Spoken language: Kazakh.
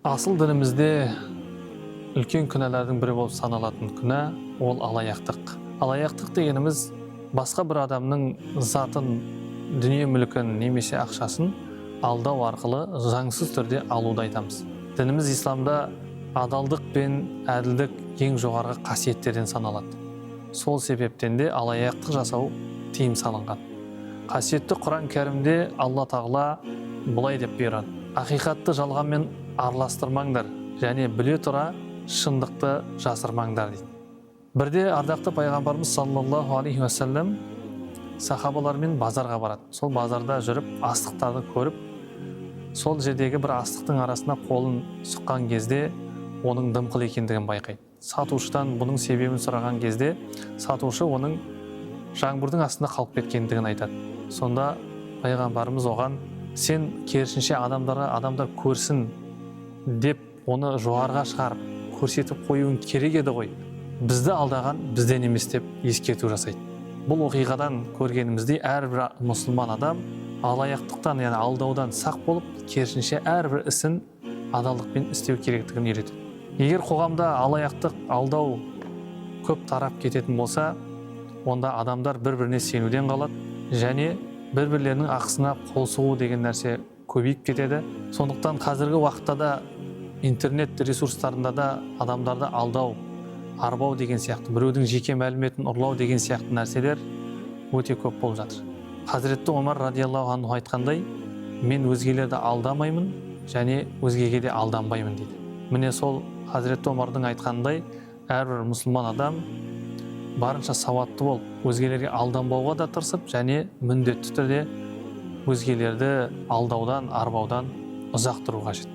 Асыл дінімізде үлкен күнәлардың бірі болып саналатын күнә ол алаяқтық. Алаяқтық дегеніміз басқа бір адамның затын, дүние мүлкін немесе ақшасын алдау арқылы заңсыз түрде алуды айтамыз. Дініміз исламда адалдық пен әділдік ең жоғарғы қасиеттерден саналады. Сол себептен де алаяқтық жасау тыйым салынған. Қасиетті Құран кәрімде Алла тағала бұлай деп бұйырады: ақиқатты жалғанмен араластырмаңдар және біле тұра шындықты жасырмаңдар дейді. Бірде ардақты пайғамбарымыз саллаллаху алейхи уассалам сахабалармен базарға барады. Сол базарда жүріп астықтарды көріп, сол жердегі бір астықтың арасына қолын сұққан кезде оның дымқыл екендігін байқайды. Сатушыдан бұның себебін сұраған кезде сатушы оның жаңбырдың астында қалып кеткендігін айтады. Сонда пайғамбарымыз оған: сен керісінше адамдар көрсін деп оны жоғарға шығарып көрсетіп қоюың керек еді ғой. Бізді алдаған бізден емес деп ескерту жасайды. Бұл оқиғадан көргеніміздей әрбір мұсылман адам алаяқтықтан, яғни алдаудан сақ болып, керісінше әрбір ісін адалдықпен істеу керектігін үйретеді. Егер қоғамда алаяқтық, алдау көп тарап кететін болса, онда адамдар бір-біріне сенуден қалады және бір-бірлерінің ақысына қол сұғу деген нәрсе көбейіп кетеді. Сондықтан қазіргі уақытта да интернет ресурстарында да адамдарды алдау, арбау деген сияқты, біреудің жеке мәліметін ұрлау деген сияқты нәрселер өте көп болып жатыр. Хазіретті Омар радиаллаху анху айтқандай: мен өзгелерді алдамаймын және өзгеге де алданбаймын дейді. Міне сол Хазіретті Омардың айтқандай, әрбір мұсылман адам барынша сауатты болып, өзгелерге алданбауға да тырысып, және міндетті түрде өзгелерді алдаудан, арбаудан ұзақ тұру қажет.